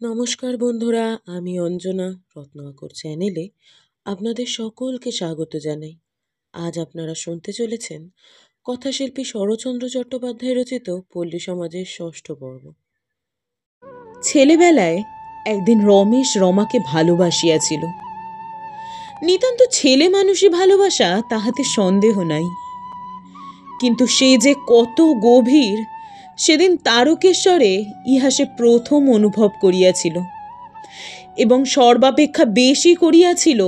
নমস্কার বন্ধুরা, আমি অঞ্জনা রত্নাকর চ্যানেলে আপনাদের সকলকে স্বাগত জানাই। আজ আপনারা শুনতে চলেছেন কথাশিল্পী শরৎচন্দ্র চট্টোপাধ্যায় রচিত পল্লী সমাজের ষষ্ঠ পর্ব। ছেলেবেলায় একদিন রমেশ রমাকে ভালোবাসিয়াছিল। নিতান্ত ছেলে মানুষই ভালোবাসা তাহাতে সন্দেহ নাই, কিন্তু সে যে কত গভীর সেদিন তারকেশ্বরে ইহা সে প্রথম অনুভব করিয়াছিল, এবং সর্বাপেক্ষা বেশি করিয়াছিল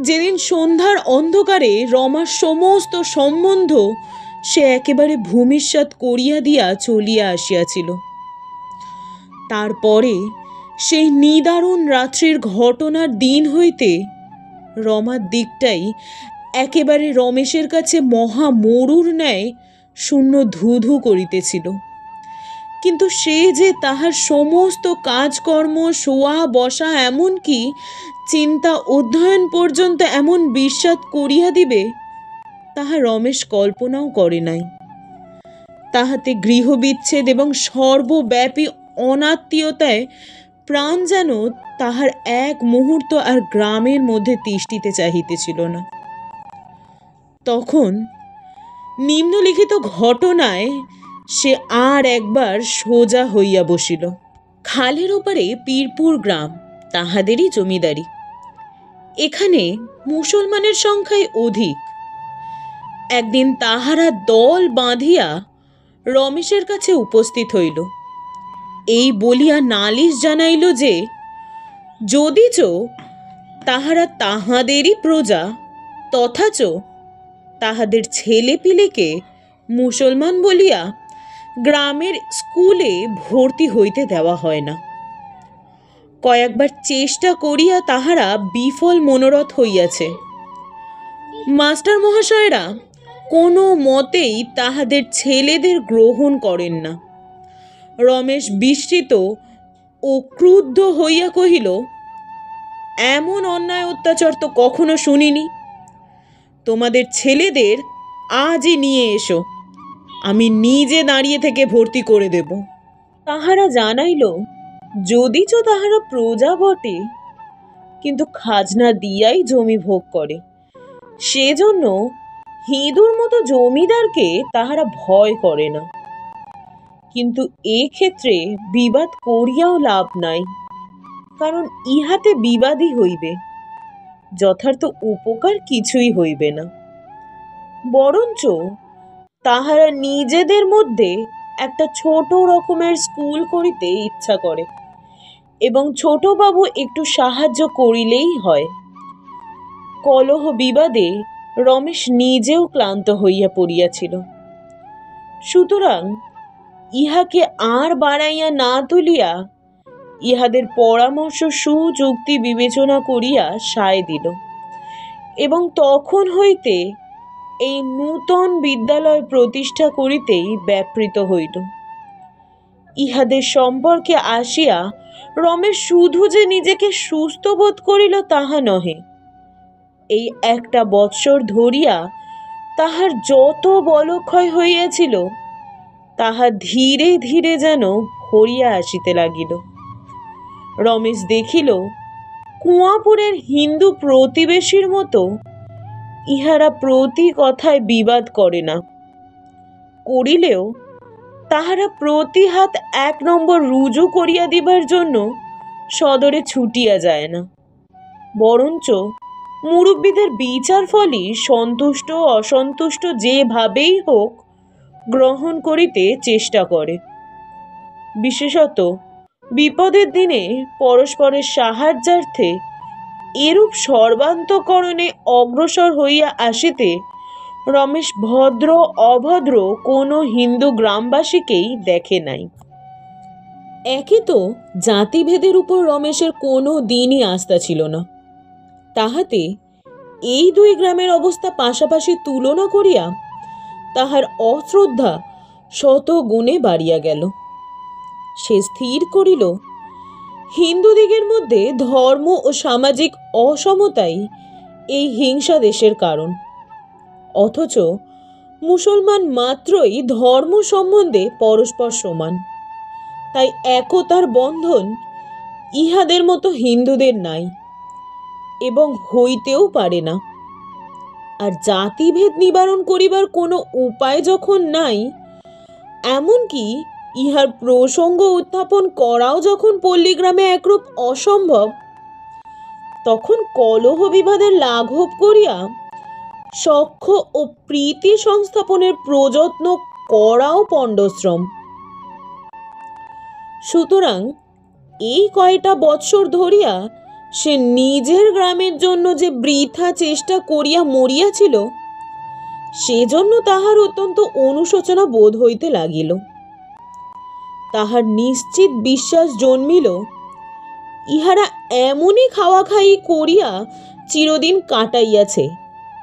যেদিন সন্ধ্যার অন্ধকারে রমার সমস্ত সম্বন্ধ সে একেবারে ভূমিষ্যৎ করিয়া দিয়া চলিয়া আসিয়াছিল। তারপরে সেই নিদারুণ রাত্রির ঘটনার দিন হইতে রমার দিকটাই একেবারে রমেশের কাছে মহা মরুর ন্যায় শূন্য ধুধু করিতেছিল। কিন্তু সে যে তাহার সমস্ত কাজকর্ম, শোয়া বসা, এমনকি চিন্তা অধ্যয়ন পর্যন্ত এমন বিস্বাদ করিয়া দিবে তাহা রমেশ কল্পনাও করে নাই। তাহাতে গৃহবিচ্ছেদ এবং সর্বব্যাপী অনাত্মীয়তায় প্রাণ যেন তাহার এক মুহূর্ত আর গ্রামের মধ্যে তিষ্ঠিতে চাহিতেছিল না। তখন নিম্নলিখিত ঘটনায় সে আর একবার সোজা হইয়া বসিল। খালের ওপারে পীরপুর গ্রাম, তাহাদেরই জমিদারি। এখানে মুসলমানের সংখ্যাই অধিক। একদিন তাহারা দল বাঁধিয়া রমেশের কাছে উপস্থিত হইল, এই বলিয়া নালিশ জানাইল যে যদিচ তাহারা তাহাদেরই প্রজা, তথাচ তাহাদের ছেলে পিলেকে মুসলমান বলিয়া গ্রামের স্কুলে ভর্তি হইতে দেওয়া হয় না। কয়েকবার চেষ্টা করিয়া তাহারা বিফল মনোরথ হইয়াছে। মাস্টার মহাশয়রা কোনো মতেই তাহাদের ছেলেদের গ্রহণ করেন না। রমেশ বিস্মিত ও ক্রুদ্ধ হইয়া কহিল, এমন অন্যায় অত্যাচার তো কখনো শুনিনি। তোমাদের ছেলেদের আজই নিয়ে এসো, আমি নিজে দাঁড়িয়ে থেকে ভর্তি করে দেব। তাহারা জানাইল যদিচ তাহারা প্রজা বটে, কিন্তু খাজনা দিয়াই জমি ভোগ করে, সেজন্য হিঁদুর মতো জমিদারকে তাহারা ভয় করে না। কিন্তু এ ক্ষেত্রে বিবাদ করিয়াও লাভ নাই, কারণ ইহাতে বিবাদই হইবে, যথার্থ উপকার কিছুই হইবে না। বরঞ্চ তাহারা নিজেদের মধ্যে একটা ছোট রকমের স্কুল করিতে ইচ্ছা করে, এবং ছোটবাবু একটু সাহায্য করিলেই হয়। কলহ বিবাদে রমেশ নিজেও ক্লান্ত হইয়া পড়িয়াছিল। সুতরাং ইহাকে আর বাড়াইয়া না তুলিয়া ইহাদের পরামর্শ সুযুক্তি বিবেচনা করিয়া সায় দিল, এবং তখন হইতে এই নূতন বিদ্যালয় প্রতিষ্ঠা করিতেই ব্যাপৃত হইল। ইহাদের সম্পর্কে আসিয়া রমেশ শুধু যে নিজেকে সুস্থ বোধ করিল তাহা নহে, এই একটা বৎসর ধরিয়া তাহার যত বলক্ষয় হইয়াছিল তাহা ধীরে ধীরে যেন ভরিয়া আসিতে লাগিল। রমেশ দেখিল কুয়াপুরের হিন্দু প্রতিবেশীর মতো ইহারা প্রতি কথায় বিবাদ করে না, করিলেও তাহারা প্রতি হাত 1 নম্বর রুজু করিয়া দিবার জন্য সদরে ছুটিয়া যায় না, বরঞ্চ মুরব্বীদের বিচার ফলই সন্তুষ্ট অসন্তুষ্ট যেভাবেই হোক গ্রহণ করিতে চেষ্টা করে। বিশেষত বিপদের দিনে পরস্পরের সাহায্যার্থে এরূপ সর্বান্তকরণে অগ্রসর হইয়া আসিতে রমেশ ভদ্র অভদ্র কোনো হিন্দু গ্রামবাসীকেই দেখে নাই। একে তো জাতিভেদের উপর রমেশের কোনো দিনই আস্থা ছিল না, তাহাতে এই 2 গ্রামের অবস্থা পাশাপাশি তুলনা করিয়া তাহার অশ্রদ্ধা শত গুণে বাড়িয়া গেল। সে স্থির করিল হিন্দুদিগের মধ্যে ধর্ম ও সামাজিক অসমতাই এই হিংসা দেশের কারণ, অথচ মুসলমান মাত্রই ধর্ম সম্বন্ধে পরস্পর সমান, তাই একতার বন্ধন ইহাদের মতো হিন্দুদের নাই এবং হইতেও পারে না। আর জাতিভেদ নিবারণ করিবার কোনো উপায় যখন নাই, এমনকি ইহার প্রসঙ্গ উত্থাপন করাও যখন পল্লীগ্রামে একরূপ অসম্ভব, তখন কলহ বিবাদের লাঘব করিয়া সখ্য ও প্রীতি সংস্থাপনের প্রযত্ন করাও পণ্ডশ্রম। সুতরাং এই কয়টা বৎসর ধরিয়া সে নিজের গ্রামের জন্য যে বৃথা চেষ্টা করিয়া মরিয়াছিল, সেজন্য তাহার অত্যন্ত অনুশোচনা বোধ হইতে লাগিল। তাহার নিশ্চিত বিশ্বাস জন্মিল, ইহারা এমনই খাওয়া খাই করিয়া চিরদিন কাটাইয়াছে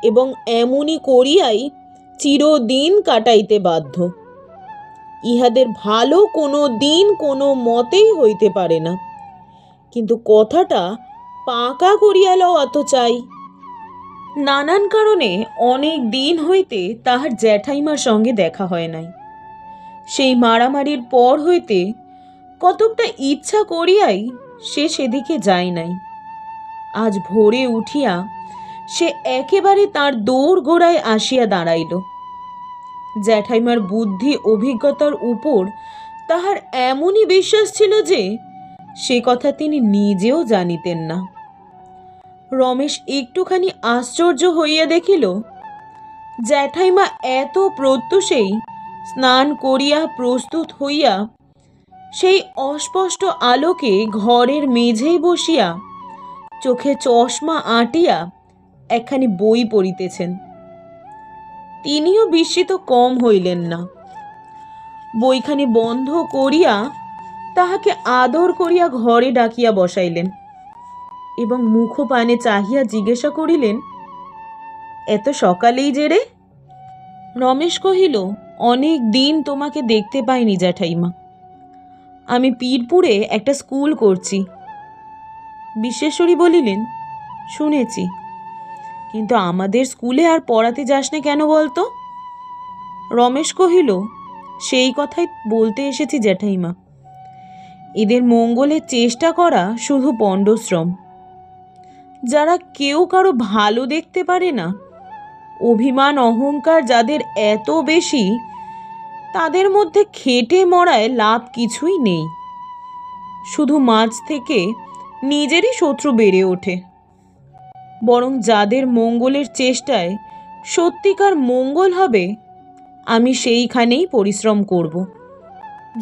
এবং এমনই করিয়াই চিরদিন কাটাইতে বাধ্য। ইহাদের ভালো কোনো দিন কোনো মতেই হইতে পারে না। কিন্তু কথাটা পাকা করিয়া লও অত চাই। নানান কারণে অনেক দিন হইতে তাহার জ্যাঠাইমার সঙ্গে দেখা হয় নাই। সেই মারামারির পর হইতে কতকটা ইচ্ছা করিয়াই সে সেদিকে যায় নাই। আজ ভোরে উঠিয়া সে একেবারে তার দৌড় গোড়ায় আসিয়া দাঁড়াইল। জ্যাঠাইমার বুদ্ধি অভিজ্ঞতার উপর তাহার এমনই বিশ্বাস ছিল যে সে কথা তিনি নিজেও জানিতেন না। রমেশ একটুখানি আশ্চর্য হইয়া দেখিল, জ্যাঠাইমা এত প্রত্যুষেই স্নান করিয়া প্রস্তুত হইয়া সেই অস্পষ্ট আলোকে ঘরের মেঝেই বসিয়া চোখে চশমা আঁটিয়া একখানি বই পড়িতেছেন। তিনিও বিস্মিত কম হইলেন না। বইখানি বন্ধ করিয়া তাহাকে আদর করিয়া ঘরে ডাকিয়া বসাইলেন এবং মুখপানে চাহিয়া জিজ্ঞাসা করিলেন, এত সকালেই যে রে? রমেশ কহিল, অনেক দিন তোমাকে দেখতে পাইনি জ্যাঠাইমা। আমি পীরপুরে একটা স্কুল করছি। বিশ্বেশ্বরী বলিলেন, শুনেছি, কিন্তু আমাদের স্কুলে আর পড়াতে যাস না কেন বলতো? রমেশ কহিল, সেই কথাই বলতে এসেছি জ্যাঠাইমা। এদের মঙ্গলের চেষ্টা করা শুধু পণ্ডশ্রম। যারা কেউ কারো ভালো দেখতে পারে না, অভিমান অহংকার যাদের এত বেশি, তাদের মধ্যে খেটে মরায় লাভ কিছুই নেই। শুধু মাঝ থেকে নিজেরই শত্রু বেড়ে ওঠে। বরং যাদের মঙ্গলের চেষ্টায় সত্যিকার মঙ্গল হবে, আমি সেইখানেই পরিশ্রম করব।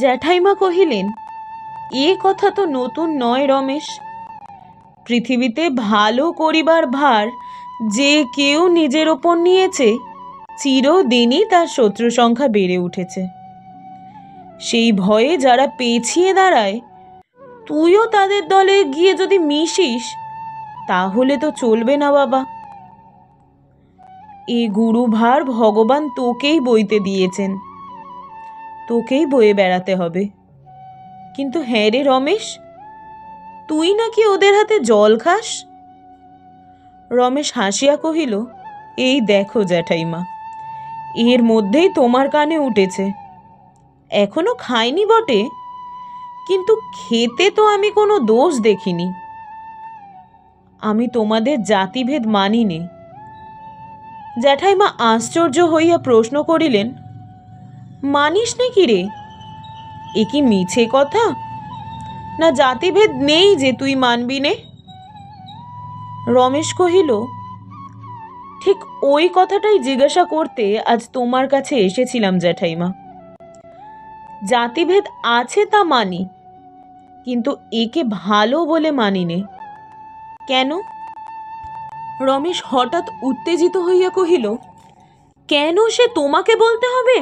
জ্যাঠাইমা কহিলেন, এ কথা তো নতুন নয় রমেশ। পৃথিবীতে ভালো করিবার ভার যে কেউ নিজের ওপর নিয়েছে, চিরদিনই তার শত্রু সংখ্যা বেড়ে উঠেছে। সেই ভয়ে যারা পেছিয়ে দাঁড়ায়, তুইও তাদের দলে গিয়ে যদি মিশিস, তাহলে তো চলবে না বাবা। এ গুরুভার ভগবান তোকেই বইতে দিয়েছেন, তোকেই বয়ে বেড়াতে হবে। কিন্তু হ্যাঁ রে রমেশ, তুই নাকি ওদের হাতে জল খাস? রমেশ হাসিয়া কহিল, এই দেখো জ্যাঠাইমা, এর মধ্যেই তোমার কানে উঠেছে। এখনো খাইনি বটে, কিন্তু খেতে তো আমি কোনো দোষ দেখিনি। আমি তোমাদের জাতিভেদ মানি নে। জ্যাঠাইমা আশ্চর্য হইয়া প্রশ্ন করিলেন, মানিস নে কি রে? এ কি মিছে কথা? না জাতিভেদ নেই যে তুই মানবি নে? রমেশ কহিল, ঠিক ওই কথাটাই জিজ্ঞাসা করতে আজ তোমার কাছে এসেছিলাম জ্যাঠাইমা। জাতিভেদ আছে তা মানি, কিন্তু একে ভালো বলে মানি নে। কেন? রমেশ হঠাৎ উত্তেজিত হইয়া কহিল, কেন সে তোমাকে বলতে হবে?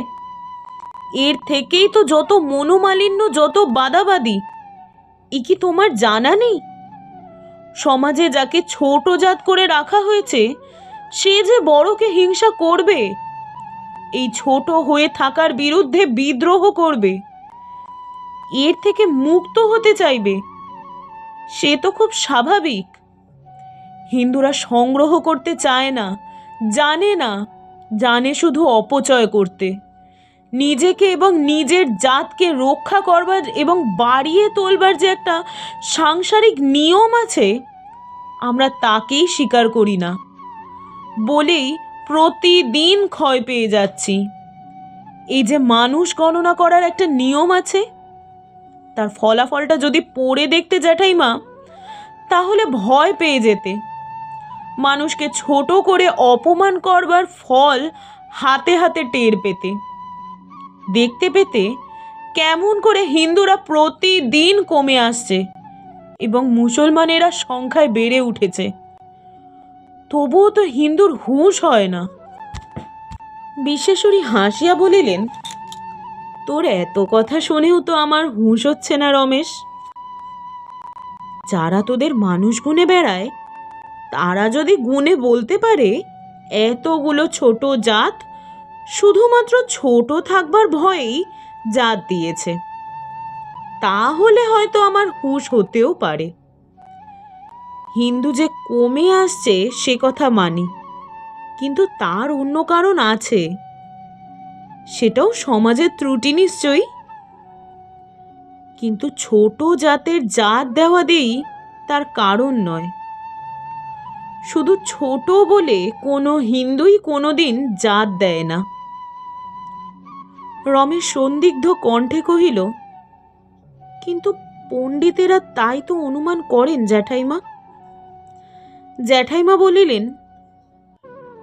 এর থেকেই তো যত মনোমালিন্য, যত বাদাবাদি। এ কি তোমার জানা নেই? সমাজে যাকে ছোট জাত করে রাখা হয়েছে, সে যে বড়কে হিংসা করবে, এই ছোট হয়ে থাকার বিরুদ্ধে বিদ্রোহ করবে, এর থেকে মুক্ত হতে চাইবে। সে তো খুব স্বাভাবিক। হিন্দুরা সংগ্রহ করতে চায় না, জানে না, জানে শুধু অপচয় করতে। নিজেকে এবং নিজের জাতকে রক্ষা করবার এবং বাড়িয়ে তোলবার যে একটা সাংসারিক নিয়ম আছে, আমরা তাকেই স্বীকার করি না বলেই প্রতিদিন ক্ষয় পেয়ে যাচ্ছি। এই যে মানুষ গণনা করার একটা নিয়ম আছে, তার ফলাফলটা যদি পড়ে দেখতে জ্যাঠাইমা, তাহলে ভয় পেয়ে যেতে। মানুষকে ছোট করে অপমান করবার ফল হাতে হাতে টের পেতে, দেখতে পেতে কেমন করে হিন্দুরা প্রতিদিন কমে আসছে এবং মুসলমানেরা সংখ্যায় বেড়ে উঠেছে। তবুও তো হিন্দুর হুঁশ হয় না। বিশ্বেশ্বরী হাসিয়া বলিলেন, তোর এত কথা শুনেও তো আমার হুঁশ হচ্ছে না রমেশ। যারা তোদের মানুষ গুনে বেড়ায়, তারা যদি গুনে বলতে পারে এতগুলো ছোট জাত শুধুমাত্র ছোট থাকবার ভয়েই জাত দিয়েছে, তাহলে হয়তো আমার হুঁশ হতেও পারে। হিন্দু যে কমে আসছে সে কথা মানি, কিন্তু তার অন্য কারণ আছে। সেটাও সমাজের ত্রুটি নিশ্চয়ই। কিন্তু ছোট জাতের জাত দেওয়া দেই তার কারণ নয়। শুধু ছোট বলে কোনো হিন্দুই কোনোদিন জাত দেয় না। রমেশ সন্দিগ্ধ কণ্ঠে কহিল, কিন্তু পণ্ডিতেরা তাই তো অনুমান করেন জ্যাঠাইমা। জ্যাঠাইমা বলিলেন,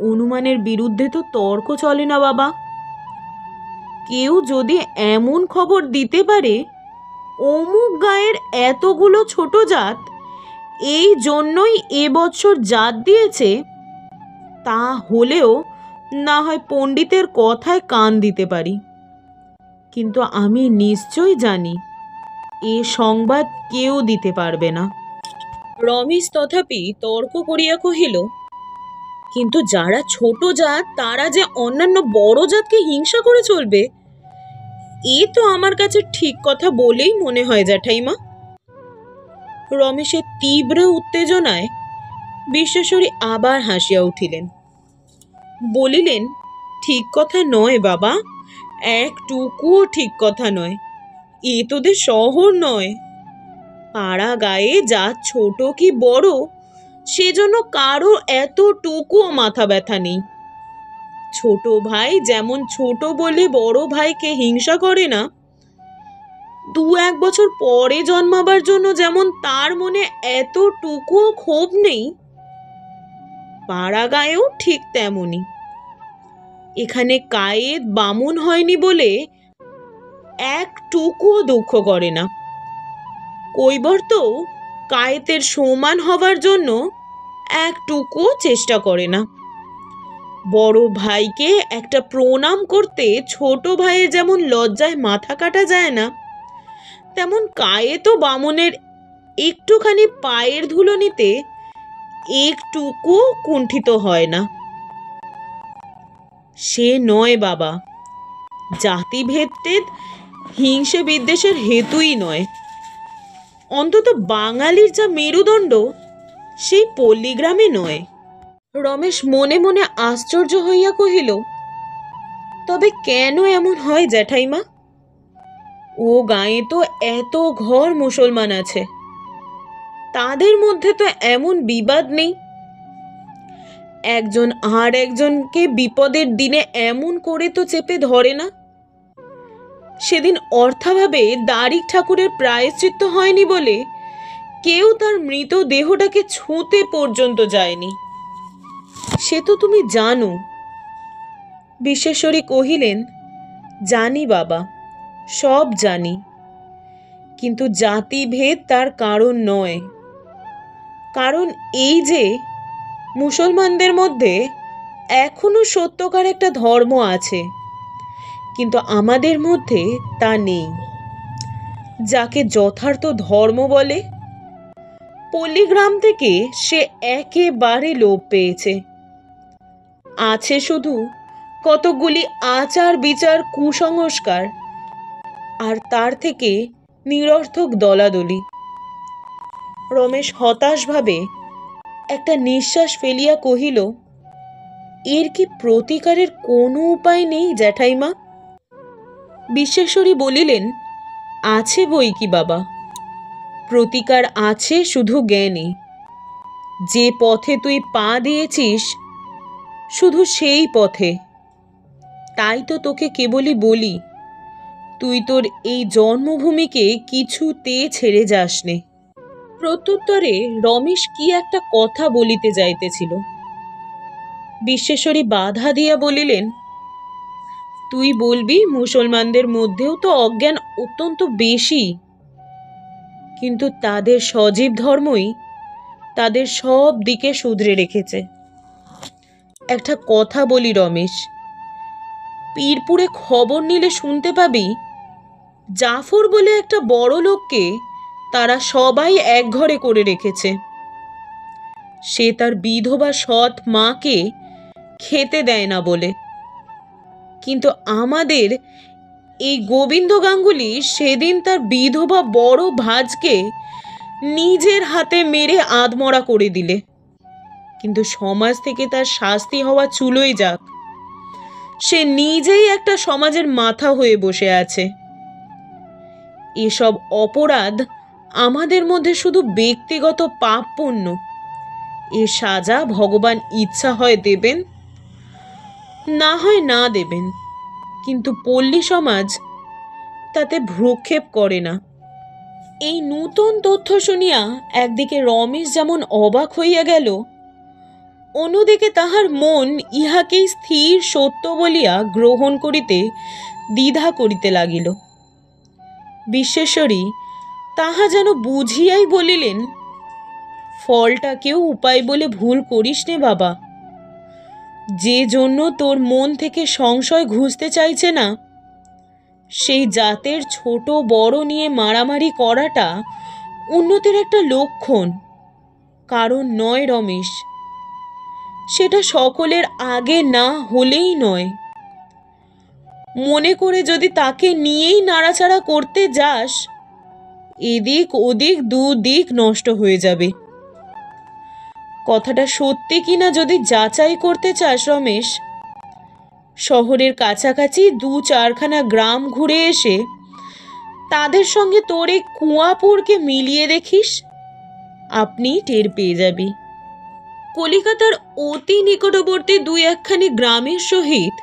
অনুমানের বিরুদ্ধে তো তর্ক চলে না বাবা। কেউ যদি এমন খবর দিতে পারে অমুক গায়ের এতগুলো ছোট জাত এই জন্যই এবছর জাত দিয়েছে, তা হলেও না হয় পণ্ডিতের কথায় কান দিতে পারি, কিন্তু আমি নিশ্চয় জানি এ সংবাদ কেউ দিতে পারবে না। রমেশ তথাপি তর্ক করিয়া কহিল, কিন্তু যারা ছোট জাত তারা যে অন্যান্য বড় জাতকে হিংসা করে চলবে, এ তো আমার কাছে ঠিক কথা বলেই মনে হয় জ্যাঠাইমা। রমেশের তীব্র উত্তেজনায় বিশ্বেশ্বরী আবার হাসিয়া উঠিলেন, বলিলেন, ঠিক কথা নয় বাবা, একটুকুও ঠিক কথা নয়। এ তোদের শহর নয়। পাড়া গায়ে জাত ছোট কি বড় সেজন্য কারো এতটুকুও মাথা ব্যথা নেই। ছোট ভাই যেমন ছোট বলে বড় ভাইকে হিংসা করে না, 2-1 বছর পরে জন্মাবার জন্য যেমন তার মনে এতটুকুও ক্ষোভ নেই, পাড়া গায়েও ঠিক তেমনি। এখানে কায়েত বামুন হয়নি বলে একটুকুও দুঃখ করে না। কৈবর্ত কায়েতের সমান হবার জন্য একটুকুও চেষ্টা করে না। বড় ভাইকে একটা প্রণাম করতে ছোট ভাইয়ের যেমন লজ্জায় মাথা কাটা যায় না, তেমন কায়েত ও বামুনের একটুখানি পায়ের ধুলো নিতে একটুকু কুণ্ঠিত হয় না। সে নয় বাবা, জাতিভেদ হিংসে বিদ্বেষের হেতুই নয়। অন্তত বাঙালির যা মেরুদণ্ড সেই পল্লীগ্রামে নয়। রমেশ মনে মনে আশ্চর্য হইয়া কহিল, তবে কেন এমন হয় জ্যাঠাইমা? ও গাঁয়ে তো এত ঘর মুসলমান আছে, তাদের মধ্যে তো এমন বিবাদ নেই। একজন আর একজনকে বিপদের দিনে এমন করে তো চেপে ধরে না। সেদিন অর্থাভাবে দারিক ঠাকুরের প্রায়শ্চিত্ত হয়নি বলে কেউ তার মৃত দেহটাকে ছুঁতে পর্যন্ত যায়নি, সে তো তুমি জানো। বিশ্বেশ্বরী কহিলেন, জানি বাবা, সব জানি, কিন্তু জাতিভেদ তার কারণ নয়। কারণ এই যে মুসলমানদের মধ্যে এখনো সত্যকার একটা ধর্ম আছে, কিন্তু আমাদের মধ্যে তা নেই। যাকে যথার্থ ধর্ম বলে, পল্লীগ্রাম থেকে সে একেবারে লোপ পেয়েছে। আছে শুধু কতকগুলি আচার বিচার কুসংস্কার, আর তার থেকে নিরর্থক দলাদলি। রমেশ হতাশভাবে একটা নিঃশ্বাস ফেলিয়া কহিল, এর কি প্রতিকারের কোনো উপায় নেই জ্যাঠাইমা? বিশ্বেশ্বরী বলিলেন, আছে বই কি বাবা, প্রতিকার আছে শুধু জ্ঞানে। যে পথে তুই পা দিয়েছিস শুধু সেই পথে। তাই তো তোকে কেবলই বলি, তুই তোর এই জন্মভূমিকে কিছুতে ছেড়ে যাসনে। প্রত্যুত্তরে রমেশ কি একটা কথা বলিতে যাইতেছিল। বিশ্বেশ্বরী বাধা দিয়া বলিলেন, তুই বলবি মুসলমানদের মধ্যেও তো অজ্ঞান অত্যন্ত বেশি, কিন্তু তাদের সজীব ধর্মই তাদের সব দিকে শুধরে রেখেছে। একটা কথা বলি রমেশ, পীরপুরে খবর নিলে শুনতে পাবি জাফর বলে একটা বড় লোককে তারা সবাই এক ঘরে করে রেখেছে। সে তার বিধবা সৎ মাকে খেতে দেয় না বলে। কিন্তু আমাদের এই গোবিন্দ গাঙ্গুলি সেদিন তার বিধবা বড় ভাজকে নিজের হাতে মেরে আধমরা করে দিলে। কিন্তু সমাজ থেকে তার শাস্তি হওয়া চুলোই যাক, সে নিজেই একটা সমাজের মাথা হয়ে বসে আছে। এসব অপরাধ আমাদের মধ্যে শুধু ব্যক্তিগত পাপ পুণ্য, এর সাজা ভগবান ইচ্ছা হয় দেবেন, না হয় না দেবেন, কিন্তু পল্লী সমাজ তাতে ভ্রুক্ষেপ করে না। এই নূতন তথ্য শুনিয়া একদিকে রমেশ যেমন অবাক হইয়া গেল, অন্যদিকে তাহার মন ইহাকেই স্থির সত্য বলিয়া গ্রহণ করিতে দ্বিধা করিতে লাগিল। বিশ্বেশ্বরী তাহা যেন বুঝিয়াই বলিলেন, ফলটাকেও উপায় বলে ভুল করিস নে বাবা। যে জন্য তোর মন থেকে সংশয় ঘুচতে চাইছে না, সেই জাতের ছোট বড় নিয়ে মারামারি করাটা উন্নতির একটা লক্ষণ, কারণ নয় রমেশ। সেটা সকলের আগে না হলেই নয়। মনে করে যদি তাকে নিয়েই নাড়াচাড়া করতে যাস, এদিক ওদিক দুদিক নষ্ট হয়ে যাবে। কথাটা সত্যি কিনা যদি যাচাই করতে চাস রমেশ, শহরের কাছাকাছি 2-4খানা গ্রাম ঘুরে এসে তাদের সঙ্গে তোর এই কুয়াপুরকে মিলিয়ে দেখিস, আপনি টের পেয়ে যাবি। কলিকাতার অতি নিকটবর্তী 2-1খানি গ্রামের সহিত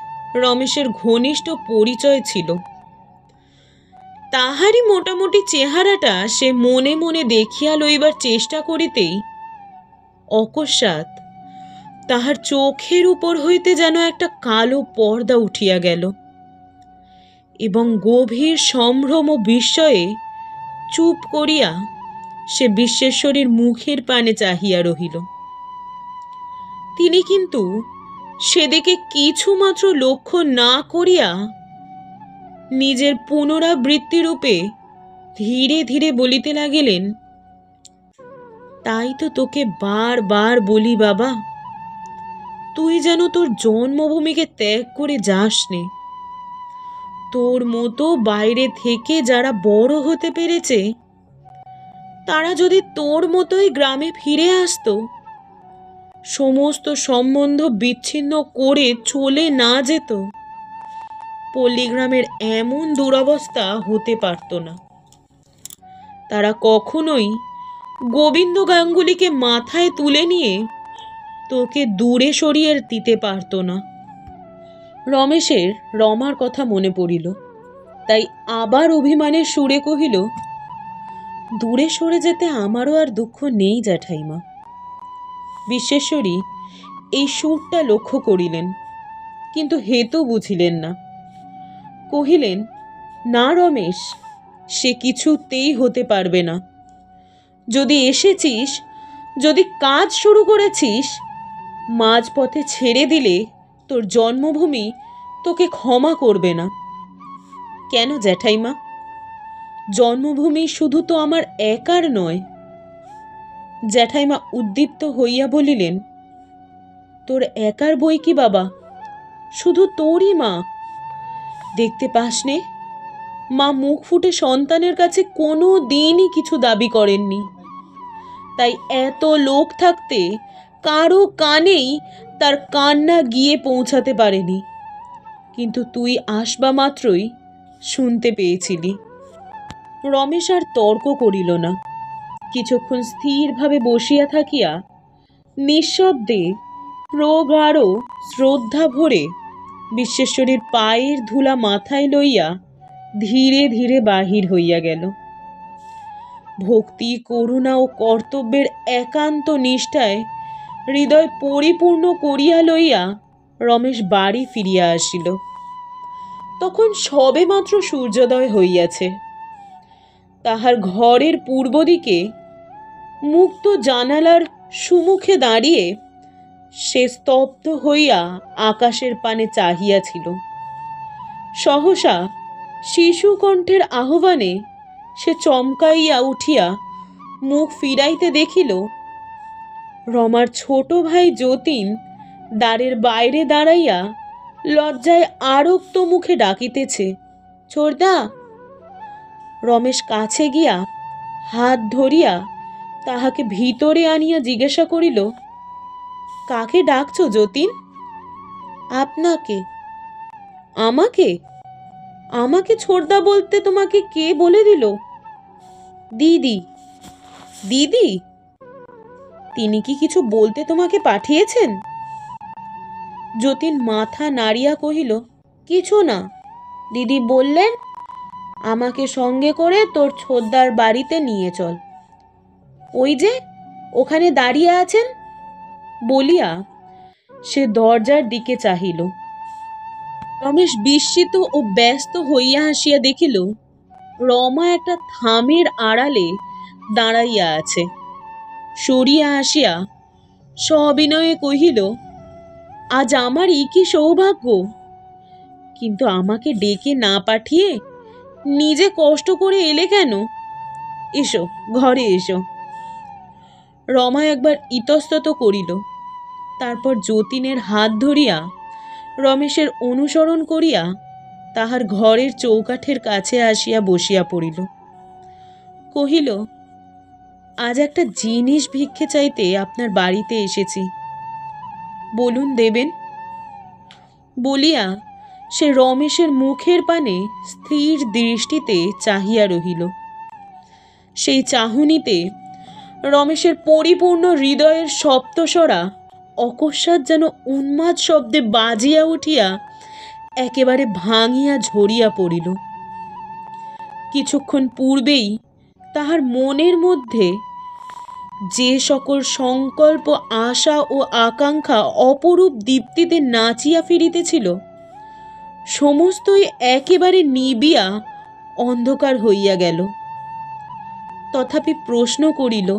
রমেশের ঘনিষ্ঠ পরিচয় ছিল। তাহারই মোটামুটি চেহারাটা সে মনে মনে দেখিয়া লইবার চেষ্টা করিতেই অকস্মাৎ তাহার চোখের উপর হইতে যেন একটা কালো পর্দা উঠিয়া গেল, এবং গভীর সম্ভ্রম ও বিস্ময়ে চুপ করিয়া সে বিশ্বেশ্বরীর মুখের পানে চাহিয়া রহিল। তিনি কিন্তু সেদিকে কিছুমাত্র লক্ষ্য না করিয়া নিজের পুনরাবৃত্তিরূপে ধীরে ধীরে বলিতে লাগিলেন, তাই তো তোকে বারবার বলি বাবা, তুই যেন তোর জন্মভূমিকে ত্যাগ করে যাস নে। তোর মতো বাইরে থেকে যারা বড় হতে পেরেছে, তারা যদি তোর মতোই গ্রামে ফিরে আসতো, সমস্ত সম্বন্ধ বিচ্ছিন্ন করে চলে না যেত, পল্লীগ্রামের এমন দুরবস্থা হতে পারত না। তারা কখনোই গোবিন্দ গাঙ্গুলিকে মাথায় তুলে নিয়ে তোকে দূরে সরিয়ে দিতে পারত না। রমেশের রমার কথা মনে পড়িল, তাই আবার অভিমানের সুরে কহিল, দূরে সরে যেতে আমারও আর দুঃখ নেই জ্যাঠাইমা। বিশ্বেশ্বরী এই সুরটা লক্ষ্য করিলেন, কিন্তু হেতু বুঝিলেন না। কহিলেন, না রমেশ, সে কিছুতেই হতে পারবে না। যদি এসেছিস, যদি কাজ শুরু করেছিস, মাঝপথে ছেড়ে দিলে তোর জন্মভূমি তোকে ক্ষমা করবে না। কেন জ্যাঠাইমা? জন্মভূমি শুধু তো আমার একার নয়। জ্যাঠাইমা উদ্দীপ্ত হইয়া বলিলেন, তোর একার বই কি বাবা, শুধু তোরই মা। দেখতে পাস নে, মা মুখ ফুটে সন্তানের কাছে কোনো দিনই কিছু দাবি করেননি। তাই এত লোক থাকতে কারো কানেই তার কান্না গিয়ে পৌঁছাতে পারেনি। কিন্তু তুই আসবা মাত্রই শুনতে পেয়েছিলি। রমেশ আর তর্ক করিল না। কিছুক্ষণ স্থিরভাবে বসিয়া থাকিয়া নিঃশব্দে প্রগাঢ় শ্রদ্ধা ভরে বিশ্বেশ্বরীর পায়ের ধুলা মাথায় লইয়া ধীরে ধীরে বাহির হইয়া গেল। ভক্তি, করুণা ও কর্তব্যের একান্ত নিষ্ঠায় হৃদয় পরিপূর্ণ করিয়া লইয়া রমেশ বাড়ি ফিরিয়া আসিল। তখন সবে মাত্র সূর্যোদয় হইয়াছে। তাহার ঘরের পূর্ব দিকে মুক্ত জানালার সুমুখে দাঁড়িয়ে সে স্তব্ধ হইয়া আকাশের পানে চাহিয়াছিল। সহসা শিশুকণ্ঠের আহ্বানে সে চমকাইয়া উঠিয়া মুখ ফিরাইতে দেখিল রমার ছোট ভাই যতীন দ্বারের বাইরে দাঁড়াইয়া লজ্জায় আরক্ত মুখে ডাকিতেছে, ছোড়দা। রমেশ কাছে গিয়া হাত ধরিয়া তাহাকে ভিতরে আনিয়া জিজ্ঞাসা করিল, কাকে ডাকছ যতীন? আপনাকে। আমাকে? আমাকে ছোড়দা বলতে তোমাকে কে বলে দিল? দিদি। দিদি? তিনি কি কিছু বলতে তোমাকে পাঠিয়েছেন? যতীন মাথা নাড়িয়া কহিল, কিছু না। দিদি বললেন আমাকে সঙ্গে করে তোর ছোড়দার বাড়িতে নিয়ে চল। ওই যে ওখানে দাঁড়িয়ে আছেন, বলিয়া সে দরজার দিকে চাহিল। রমেশ বিস্মিত ও ব্যস্ত হইয়া আসিয়া দেখিল রমা একটা থামের আড়ালে দাঁড়াইয়া আছে। সরিয়া আসিয়া সবিনয়ে কহিল, আজ আমারই কি সৌভাগ্য! কিন্তু আমাকে ডেকে না পাঠিয়ে নিজে কষ্ট করে এলে কেন? এসো, ঘরে এসো। রমা একবার ইতস্তত করিল, তারপর যতীনের হাত ধরিয়া রমেশের অনুসরণ করিয়া তাহার ঘরের চৌকাঠের কাছে আসিয়া বসিয়া পড়িল। কহিল, আজ একটা জিনিস ভিক্ষে চাইতে আপনার বাড়িতে এসেছি, বলুন দেবেন? বলিয়া সে রমেশের মুখের পানে স্থির দৃষ্টিতে চাহিয়া রহিল। সেই চাহনিতে রমেশের পরিপূর্ণ হৃদয়ের সপ্তস্বরা অকস্মাৎ যেন উন্মাদ শব্দে বাজিয়া উঠিয়া একেবারে ভাঙিয়া ঝরিয়া পড়িল। কিছুক্ষণ পূর্বেই তাহার মনের মধ্যে যে সকল সংকল্প, আশা ও আকাঙ্ক্ষা অপরূপ দীপ্তিতে নাচিয়া ফিরিতেছিল, সমস্তই একেবারে নিবিয়া অন্ধকার হইয়া গেল। তথাপি প্রশ্ন করিল,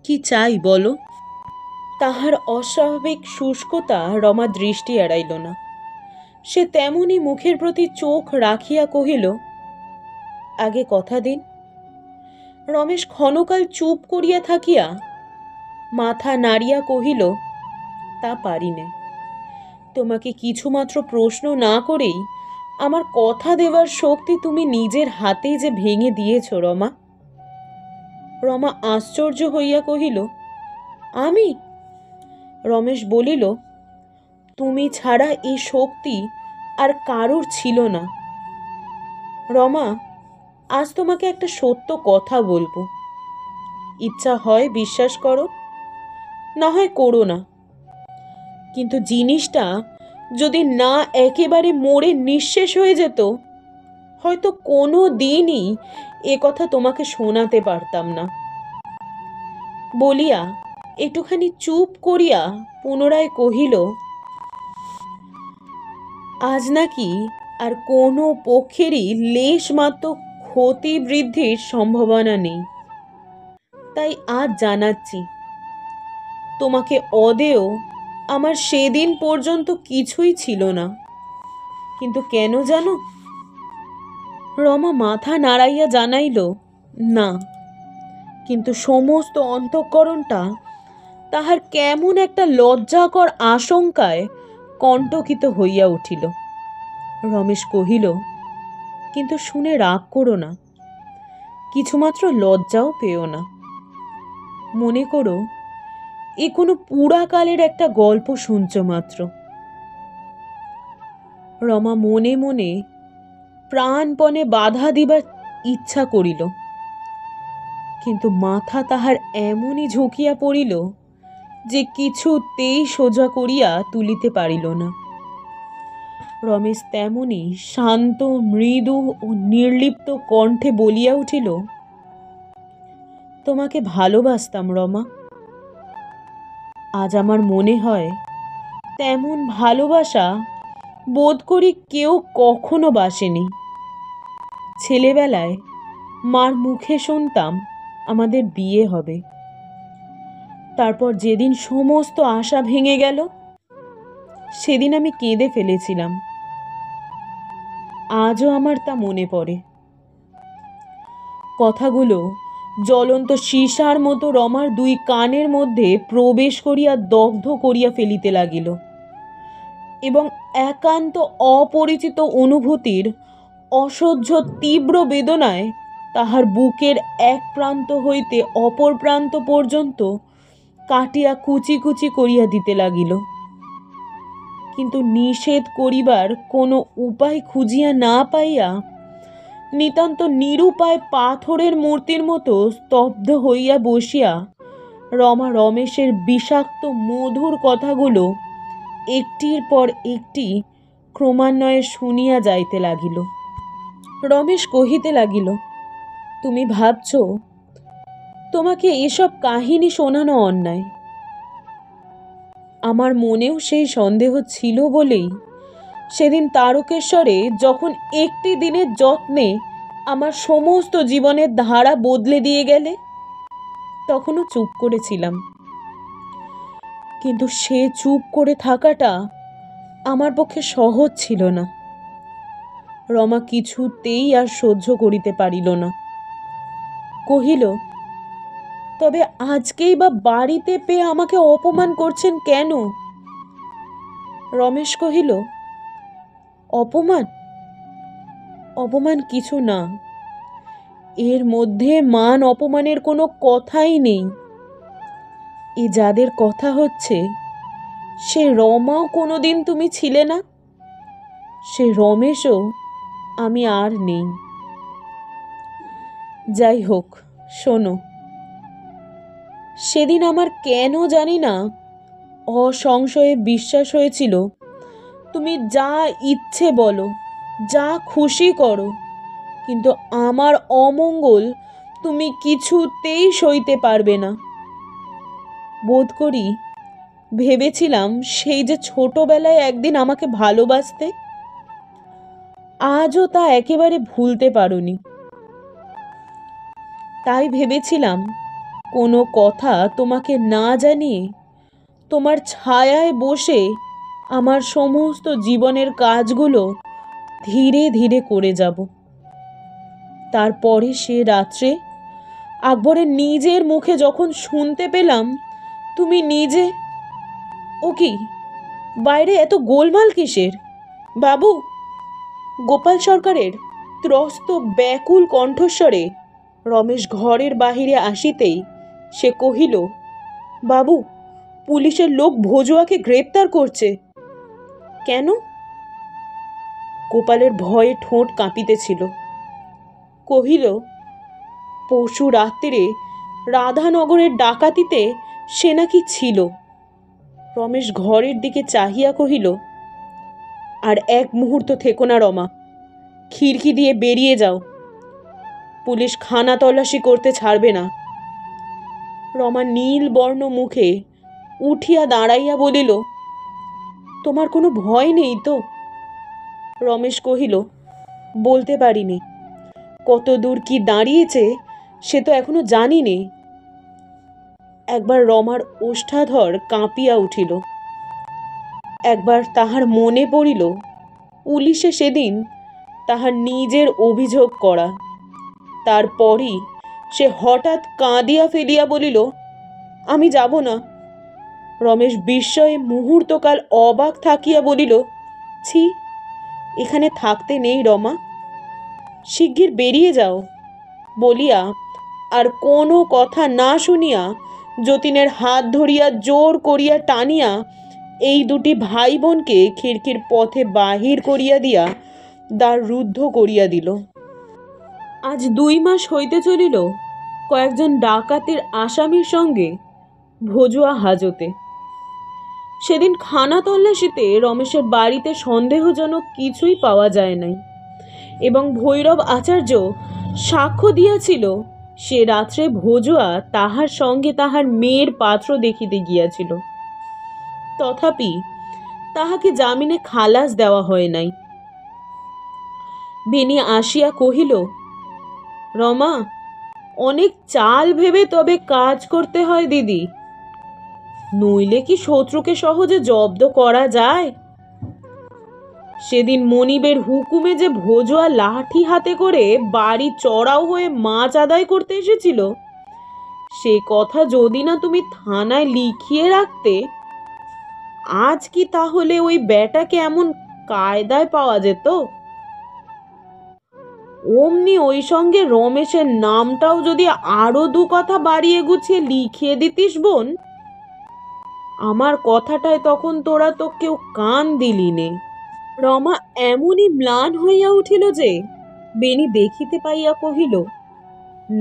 কি চাই বলো? তাহার অস্বাভাবিক শুষ্কতা রমা দৃষ্টি এড়াইল না। সে তেমনি মুখের প্রতি চোখ রাখিয়া কহিল, আগে কথা দিন। রমেশ ক্ষণকাল চুপ করিয়া থাকিয়া মাথা নাড়িয়া কহিল, তা পারি নে। তোমাকে কিছুমাত্র প্রশ্ন না করেই আমার কথা দেওয়ার শক্তি তুমি নিজের হাতেই যে ভেঙে দিয়েছ রমা। রমা আশ্চর্য হইয়া কহিল, আমি? রমেশ বলিল, তুমি ছাড়া এই শক্তি আর কারোর ছিল না। রমা, আজ তোমাকে একটা সত্য কথা বলবো। ইচ্ছা হয় বিশ্বাস করো, না হয় করো না। কিন্তু জিনিসটা যদি না একেবারে মরে নিঃশেষ হয়ে যেত, হয়তো কোনো দিনই এ কথা তোমাকে শোনাতে পারতাম না। বলিয়া একটুখানি চুপ করিয়া পুনরায় কহিল, আজ নাকি আর কোনো পক্ষেরই লেশ মাত্র ক্ষতি বৃদ্ধির সম্ভাবনা নেই। তাই আজ জানাচ্ছি, তোমাকে অদেয় আমার সেদিন পর্যন্ত কিছুই ছিল না। কিন্তু কেন জানো? রমা মাথা নাড়াইয়া জানাইল, না। কিন্তু সমস্ত অন্তঃকরণটা তাহার কেমন একটা লজ্জাকর আশঙ্কায় কণ্টকিত হইয়া উঠিল। রমেশ কহিল, কিন্তু শুনে রাগ করো না, কিছুমাত্র লজ্জাও পেও না। মনে করো এ কোনো পুরাকালের একটা গল্প শুনছ মাত্র। রমা মনে মনে প্রাণপণে বাধা দিবার ইচ্ছা করিল, কিন্তু মাথা তাহার এমনই ঝুঁকিয়া পড়িল যে কিছুতেই সোজা করিয়া তুলিতে পারিল না। রমেশ তেমনি শান্ত, মৃদু ও নির্লিপ্ত কণ্ঠে বলিয়া উঠিল, তোমাকে ভালোবাসতাম রমা। আজ আমার মনে হয় তেমন ভালোবাসা বোধ করি কেউ কখনো বাসেনি। ছেলেবেলায় মার মুখে শুনতাম আমাদের বিয়ে হবে, তারপর যেদিন সমস্ত আশা ভেঙে গেল সেদিন আমি কেঁদে ফেলেছিলাম। আজও আমার তা মনে পড়ে। কথাগুলো জ্বলন্ত সীসার মতো রমার দুই কানের মধ্যে প্রবেশ করিয়া দগ্ধ করিয়া ফেলিতে লাগিল, এবং একান্ত অপরিচিত অনুভূতির অসহ্য তীব্র বেদনায় তাহার বুকের এক প্রান্ত হইতে অপর প্রান্ত পর্যন্ত কাটিয়া কুচি কুচি করিয়া দিতে লাগিল। কিন্তু নিষেধ করিবার কোনো উপায় খুঁজিয়া না পাইয়া নিতান্ত নিরুপায় পাথরের মূর্তির মতো স্তব্ধ হইয়া বসিয়া রমা রমেশের বিষাক্ত মধুর কথাগুলো একটির পর একটি ক্রমান্বয়ে শুনিয়া যাইতে লাগিল। রমেশ কহিতে লাগিল, তুমি ভাবছ তোমাকে এসব কাহিনী শোনানো অন্যায়। আমার মনেও সেই সন্দেহ ছিল বলেই সেদিন তারকেশ্বরে যখন একটি দিনের যত্নে আমার সমস্ত জীবনের ধারা বদলে দিয়ে গেলে তখনও চুপ করেছিলাম। কিন্তু সে চুপ করে থাকাটা আমার পক্ষে সহজ ছিল না। রমা কিছুতেই আর সহ্য করিতে পারিল না। কহিল, তবে আজকেই বা বাড়িতে পেয়ে আমাকে অপমান করছেন কেন? রমেশ কহিল, অপমান? অপমান কিছু না, এর মধ্যে মান অপমানের কোনো কথাই নেই। এ যাদের কথা হচ্ছে সে রমাও কোনোদিন তুমি ছিলে না, সে রমেশও আমি আর নেই। যাই হোক, শোনো, সেদিন আমার কেন জানি না অসংশয়ে বিশ্বাস হয়েছিল তুমি যা ইচ্ছে বলো, যা খুশি করো, কিন্তু আমার অমঙ্গল তুমি কিছুতেই সইতে পারবে না। বোধ করি ভেবেছিলাম সেই যে ছোটবেলায় একদিন আমাকে ভালোবাসতে, আজও তা একেবারে ভুলতে পারোনি। তাই ভেবেছিলাম কোনো কথা তোমাকে না জানিয়ে তোমার ছায়ায় বসে আমার সমস্ত জীবনের কাজগুলো ধীরে ধীরে করে যাব। তারপরে সে রাত্রে আকবরের নিজের মুখে যখন শুনতে পেলাম তুমি নিজে, ও কি বাইরে এত গোলমাল কিসের বাবু? গোপাল সরকারের ত্রস্ত ব্যাকুল কণ্ঠস্বরে রমেশ ঘরের বাহিরে আসিতেই সে কহিল, বাবু, পুলিশের লোক ভজুয়াকে গ্রেপ্তার করছে। কেন? গোপালের ভয়ে ঠোঁট কাঁপিতেছিল। কহিল, পরশু রাত্রে রাধানগরের ডাকাতিতে সে নাকি ছিল। রমেশ ঘরের দিকে চাহিয়া কহিল, আর এক মুহূর্ত থেকো না রমা, খিড়কি দিয়ে বেরিয়ে যাও, পুলিশ খানা তল্লাশি করতে ছাড়বে না। রমা নীল বর্ণ মুখে উঠিয়া দাঁড়াইয়া বলিল, তোমার কোনো ভয় নেই তো? রমেশ কহিল, বলতে পারিনি, কত দূর কি দাঁড়িয়েছে সে তো এখনো জানি নে। একবার রমার ওষ্ঠাধর কাঁপিয়া উঠিল। একবার তাহার মনে পড়িল পুলিশে সেদিন তাহার নিজের অভিযোগ করা। তারপরই সে হঠাৎ কাঁদিয়া ফেলিয়া বলিল, আমি যাব না। রমেশ বিস্ময়ে মুহূর্তকাল অবাক থাকিয়া বলিল, ছি, এখানে থাকতে নেই রমা, শিগগির বেরিয়ে যাও। বলিয়া আর কোনো কথা না শুনিয়া যতীনের হাত ধরিয়া জোর করিয়া টানিয়া এই দুটি ভাই বোনকে খিড়কির পথে বাহির করিয়া দিয়া দ্বার রুদ্ধ করিয়া দিল। আজ 2 মাস হইতে চলিল কয়েকজন ডাকাতের আসামির সঙ্গে ভজুয়া হাজতে। সেদিন খানা তল্লাশিতে রমেশের বাড়িতে সন্দেহজনক কিছুই পাওয়া যায় নাই, এবং ভৈরব আচার্য সাক্ষ্য দিয়াছিল সে রাত্রে ভজুয়া তাহার সঙ্গে তাহার মেয়ের পাত্র দেখিতে গিয়াছিল। তথাপি তাহাকে জামিনে খালাস দেওয়া হয় নাই। বেনি আসিয়া কহিল, রমা, অনেক চাল ভেবে তবে কাজ করতে হয় দিদি, নইলে কি শত্রুকে সহজে জব্দ করা যায়? সেদিন মনিবের হুকুমে যে ভজুয়া লাঠি হাতে করে বাড়ি চড়াও হয়ে মাছ আদায় করতে এসেছিল, সে কথা যদি না তুমি থানায় লিখিয়ে রাখতে, আজ কি তাহলে ওই বেটাকে এমন কায়দায় পাওয়া যেত? অমনি ওই সঙ্গে রমেশের নামটাও যদি আরো 2 কথা বাড়িয়ে গুছিয়ে লিখিয়ে দিতিস বোন, আমার কথাটায় তখন তোরা তো কেউ কান দিলি নে। রমা এমনই ম্লান হইয়া উঠিল যে বেনি দেখিতে পাইয়া কহিল,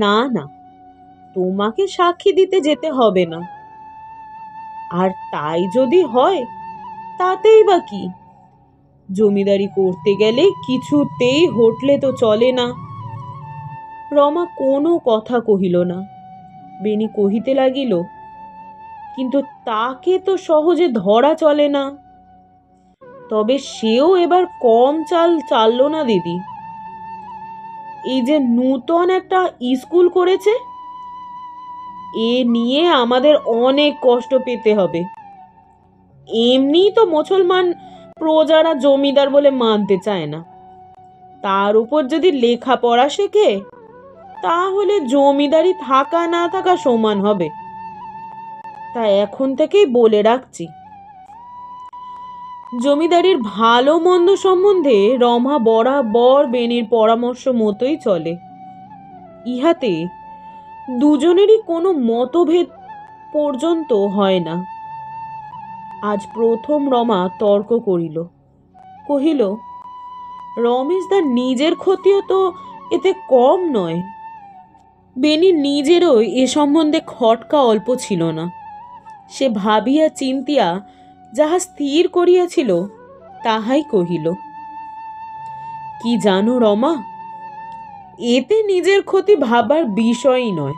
না না, তোমাকে সাক্ষী দিতে যেতে হবে না। আর তাই যদি হয় তাতেই বা কি, জমিদারি করতে গেলে কিছুতেই হোটলে তো চলে না। রমা কোনো কথা কহিল না। বেনি কহিতে লাগিল, কিন্তু তাকে তো সহজে ধরা চলে না। তবে সেও এবার কম চাল চাললো না দিদি। এই যে নূতন একটা স্কুল করেছে, এ নিয়ে আমাদের অনেক কষ্ট পেতে হবে। এমনি তো মুসলমান প্রজারা জমিদার বলে মানতে চায় না, তার উপর যদি লেখাপড়া শেখে তাহলে জমিদারি থাকা না থাকা সমান হবে। তা এখন থেকেই বলে রাখছি। জমিদারির ভালো মন্দ সম্বন্ধে রমা বরাবর বেনির পরামর্শ মতোই চলে। ইহাতে দুজনেরই কোনো মতভেদ পর্যন্ত হয় না। আজ প্রথম রমা তর্ক করিল, কহিল, রমেশদার নিজের ক্ষতিও তো এতে কম নয়। বেনি নিজেরও এ সম্বন্ধে খটকা অল্প ছিল না। সে ভাবিয়া চিন্তিয়া যাহা স্থির করিয়াছিল তাহাই কহিল, কি জানো রমা, এতে নিজের ক্ষতি ভাবার বিষয়ই নয়।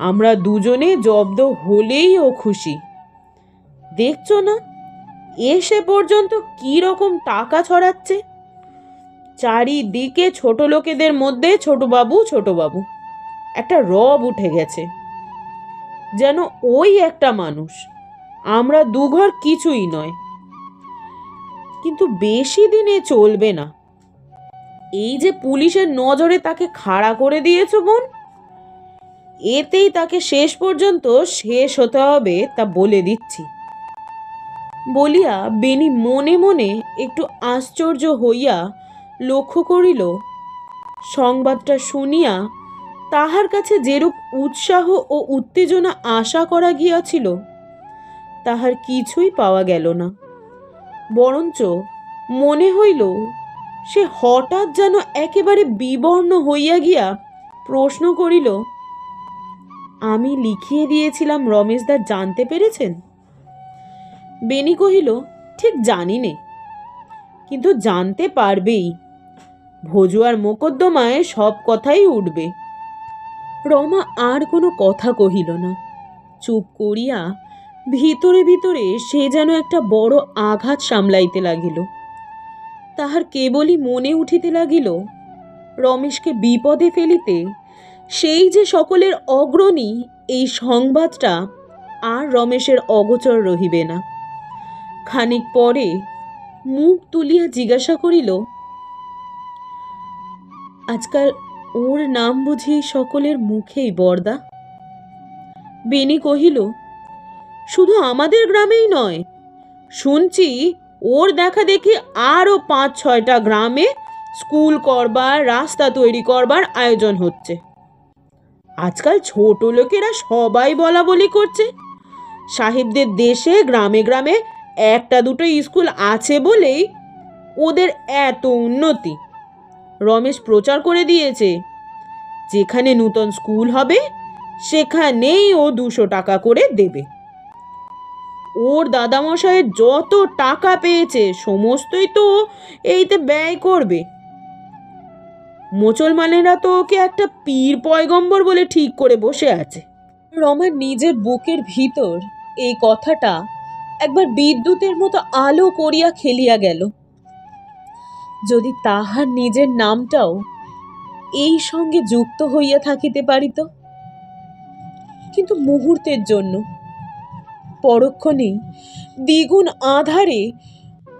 আমরা দুজনে জব্দ হলেই ও খুশি। দেখছো না এসে পর্যন্ত কি রকম টাকা ছড়াচ্ছে, চারিদিকে ছোট লোকেদের মধ্যে ছোটবাবু ছোটবাবু একটা রব উঠে গেছে, যেন ওই একটা মানুষ, আমরা দুঘর কিছুই নয়। কিন্তু বেশি দিনে চলবে না। এই যে পুলিশের নজরে তাকে খাড়া করে দিয়েছ বোন, এতেই তাকে শেষ পর্যন্ত শেষ হতে হবে, তা বলে দিচ্ছি। বলিয়া বেনি মনে মনে একটু আশ্চর্য হইয়া লক্ষ্য করিল সংবাদটা শুনিয়া তাহার কাছে যেরূপ উৎসাহ ও উত্তেজনা আশা করা গিয়াছিল তাহার কিছুই পাওয়া গেল না। বরঞ্চ মনে হইল সে হঠাৎ যেন একেবারে বিবর্ণ হইয়া গিয়া প্রশ্ন করিল, আমি লিখিয়ে দিয়েছিলাম রমেশদা জানতে পেরেছেন? বেনি কহিল, ঠিক জানি নে, কিন্তু জানতে পারবেই। ভজুয়ার মোকদ্দমায় সব কথাই উঠবে। রমা আর কোনো কথা কহিল না। চুপ করিয়া ভিতরে ভিতরে সে যেন একটা বড় আঘাত সামলাইতে লাগিল। তাহার কেবলই মনে উঠিতে লাগিল রমেশকে বিপদে ফেলিতে সেই যে সকলের অগ্রণী, এই সংবাদটা আর রমেশের অগোচর রহিবে না। খানিক পরে মুখ তুলিয়া জিজ্ঞাসা করিল, আজকাল ওর নাম বুঝি সকলের মুখেই বরদা? বেনি কহিল, শুধু আমাদের গ্রামেই নয়, শুনছি ওর দেখা দেখি আরো 5-6টা গ্রামে স্কুল করবার, রাস্তা তৈরি করবার আয়োজন হচ্ছে। আজকাল ছোট লোকেরা সবাই বলা বলি করছে সাহেবদের দেশে গ্রামে গ্রামে 1-2 স্কুল আছে বলেই ওদের এত উন্নতি। রমেশ প্রচার করে দিয়েছে, যেখানে নূতন স্কুল হবে সেখানেই ও 200 টাকা করে দেবে। ওর দাদামশাইয়ের যত টাকা পেয়েছে সমস্তই তো এইতে ব্যয় করবে। মুসলমানেরা তো ওকে একটা পীর পয়গম্বর বলে ঠিক করে বসে আছে। রমার নিজের বুকের ভিতর এই কথাটা একবার বিদ্যুতের মতো আলো করিয়া খেলিয়া গেল। যদি তাহার নিজের নামটাও এই সঙ্গে যুক্ত হইয়া থাকিতে পারিত, কিন্তু মুহূর্তের জন্য, পরক্ষণেই দ্বিগুণ আধারে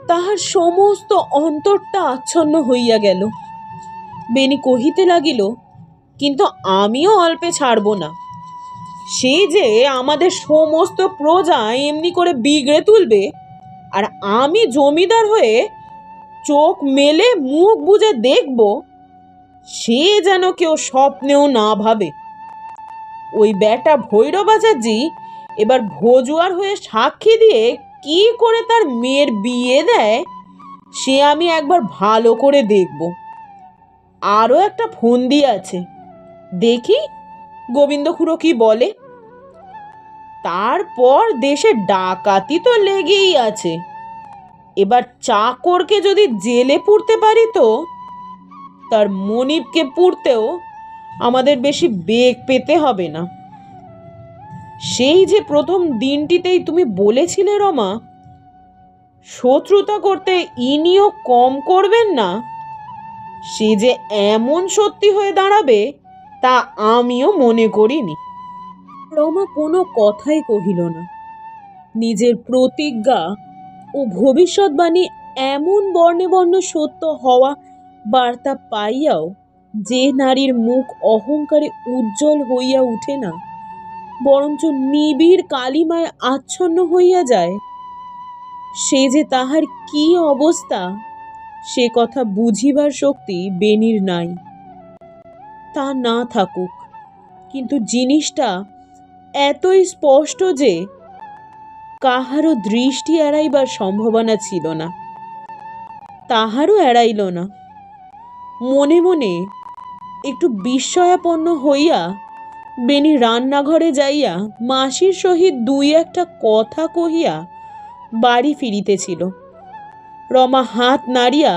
তাহার সমস্ত অন্তরটা আচ্ছন্ন হইয়া গেল। বেনি কহিতে লাগিল, কিন্তু আমিও অল্পে ছাড়ব না। সে যে আমাদের সমস্ত প্রজা এমনি করে বিগড়ে তুলবে, আর আমি জমিদার হয়ে চোখ মেলে মুখ বুজে দেখব, সে যেন কেউ স্বপ্নেও না ভাবে। ওই বেটা ভৈরবাচার্যি এবার ভজুয়ার হয়ে সাক্ষী দিয়ে কি করে তার মেয়ের বিয়ে দেয়, সে আমি একবার ভালো করে দেখব। আরও একটা ফন্দি আছে, দেখি গোবিন্দ খুড়ো কি বলে। তারপর দেশে ডাকাতি তো লেগেই আছে। এবার চাকরকে যদি জেলে পুরতে পারি তো তার মনিবকে পুরতেও আমাদের বেশি বেগ পেতে হবে না। সেই যে প্রথম দিনটিতেই তুমি বলেছিলে রমা, শত্রুতা করতে ইনিও কম করবেন না, সে যে এমন সত্যি হয়ে দাঁড়াবে তা আমিও মনে করিনি। রমা কোনো কথাই কহিল না। নিজের প্রতিজ্ঞা ও ভবিষ্যৎবাণী এমন বর্ণে বর্ণ সত্য হওয়া বার্তা পাইয়াও যে নারীর মুখ অহংকারে উজ্জ্বল হইয়া উঠে না, বরঞ্চ নিবিড় কালিমায় আচ্ছন্ন হইয়া যায়, সে যে তাহার কি অবস্থা সে কথা বুঝিবার শক্তি বেনির নাই। তা না থাকুক, কিন্তু জিনিসটা এতই স্পষ্ট যে কাহারও দৃষ্টি এড়াইবার সম্ভাবনা ছিল না। তাহারও এড়াইল না। মনে মনে একটু বিস্ময়াপন্ন হইয়া বেনি রান্নাঘরে যাইয়া মাসির সহিত 2-1 কথা কহিয়া বাড়ি ফিরিতেছিল। রমা হাত নাড়িয়া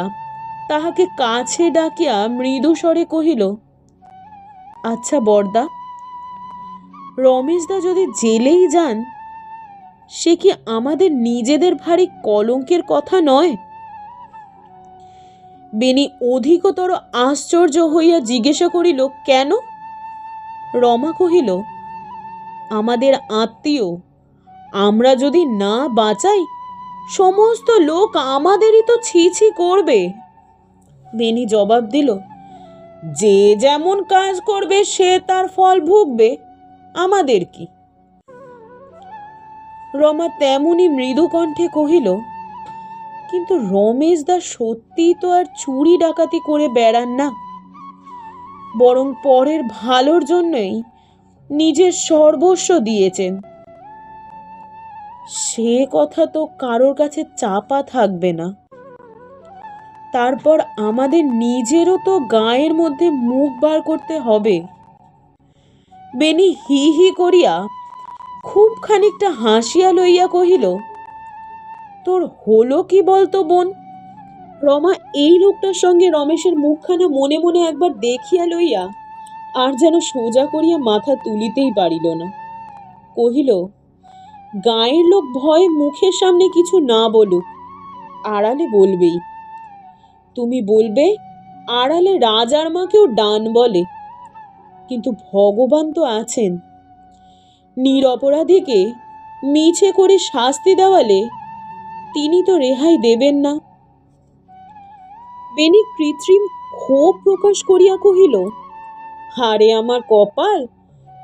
তাহাকে কাছে ডাকিয়া মৃদু স্বরে কহিল, আচ্ছা বরদা, রমেশদা যদি জেলেই যান, সে কি আমাদের নিজেদের ভারী কলঙ্কের কথা নয়? বেনি অধিকতর আশ্চর্য হইয়া জিজ্ঞাসা করিল, কেন? রমা কহিল, আমাদের আত্মীয়, আমরা যদি না বাঁচাই সমস্ত লোক আমাদেরই তো ছি ছি করবে। বেনি জবাব দিল, যে যেমন কাজ করবে সে তার ফল ভুগবে, আমাদের কি? রমা তেমনি মৃদু কণ্ঠে কহিল, কিন্তু রমেশদা সত্যি তো আর চুরি ডাকাতি করে বেড়ান না, বরং পরের ভালোর জন্যই নিজের সর্বস্ব দিয়েছেন। সে কথা তো কারোর কাছে চাপা থাকবে না। তারপর আমাদের নিজেরও তো গায়ের মধ্যে মুখ বার করতে হবে। বেনি হি হি করিয়া খুব খানিকটা হাসিয়া লইয়া কহিল, তোর হলো কি বলতো বোন? রমা এই লোকটার সঙ্গে রমেশের মুখখানা মনে মনে একবার দেখিয়া লইয়া আর যেন সোজা করিয়া মাথা তুলিতেই পারিল না। কহিল, গায়ের লোক ভয়ে মুখের সামনে কিছু না বলুক, আড়ালে বলবেই। তুমি বলবে আড়ালে রাজার মাকেও ডান বলে, কিন্তু ভগবান তো আছেন। নিরপরাধীকে মিছে করে শাস্তি দেওয়ালে তিনি তো রেহাই দেবেন না। বেনি কৃত্রিম ক্ষোভ প্রকাশ করিয়া কহিল, হারে আমার কপাল,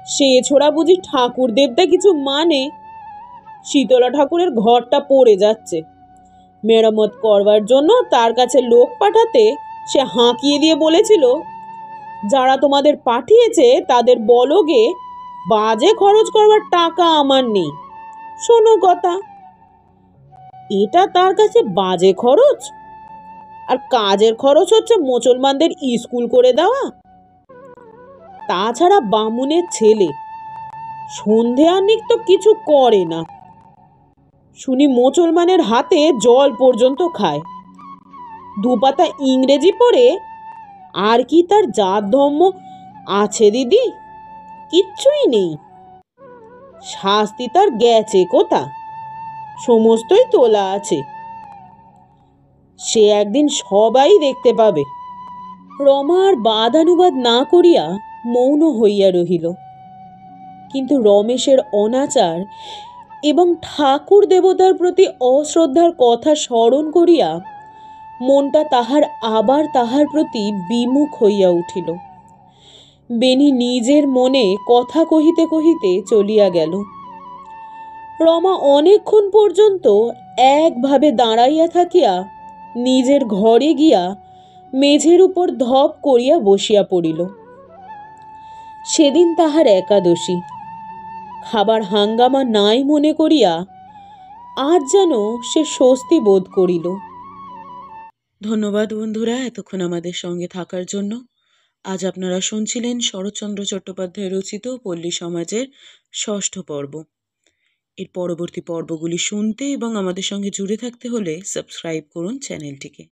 সে ছোড়া বুঝি ঠাকুর দেবতা কিছু মানে? শীতলা ঠাকুরের ঘরটা পড়ে যাচ্ছে, মেরামত করবার জন্য তার কাছে লোক পাঠাতে সে হাঁকিয়ে দিয়ে বলেছিল, যারা তোমাদের পাঠিয়েছে তাদের বলগে বাজে খরচ করবার টাকা আমার নেই। শোনো কথা, এটা তার কাছে বাজে খরচ? আর কাজের খরচ হচ্ছে মুসলমানদের স্কুল করে দেওয়া। তাছাড়া বামুনের ছেলে সন্ধে আহ্নিক তো কিছু করে না, শুনি মুসলমানের হাতে জল পর্যন্ত খায়। দুপাতা ইংরেজি পড়ে আর কি তার জাত ধর্ম আছে দিদি? কিচ্ছুই নেই। শাস্তি তার গেছে কোথা, সমস্তই তোলা আছে, সে একদিন সবাই দেখতে পাবে। রমা আর বাদানুবাদ না করিয়া মৌন হইয়া রহিল। কিন্তু রমেশের অনাচার এবং ঠাকুর দেবতার প্রতি অশ্রদ্ধার কথা স্মরণ করিয়া মনটা তাহার আবার তাহার প্রতি বিমুখ হইয়া উঠিল। বেনি নিজের মনে কথা কহিতে কহিতে চলিয়া গেল। রমা অনেকক্ষণ পর্যন্ত একভাবে দাঁড়াইয়া থাকিয়া নিজের ঘরে গিয়া মেঝের উপর ধপ করিয়া বসিয়া পড়িল। সেদিন তাহার একাদশী। খাবার হাঙ্গামা নাই মনে করিয়া আজ যেন সে স্বস্তি বোধ করিল। ধন্যবাদ বন্ধুরা এতক্ষণ আমাদের সঙ্গে থাকার জন্য। আজ আপনারা শুনছিলেন শরৎচন্দ্র চট্টোপাধ্যায় রচিত পল্লী সমাজের ৬ষ্ঠ পর্ব। এর পরবর্তী পর্বগুলি শুনতে এবং আমাদের সঙ্গে জুড়ে থাকতে হলে সাবস্ক্রাইব করুন চ্যানেলটিকে।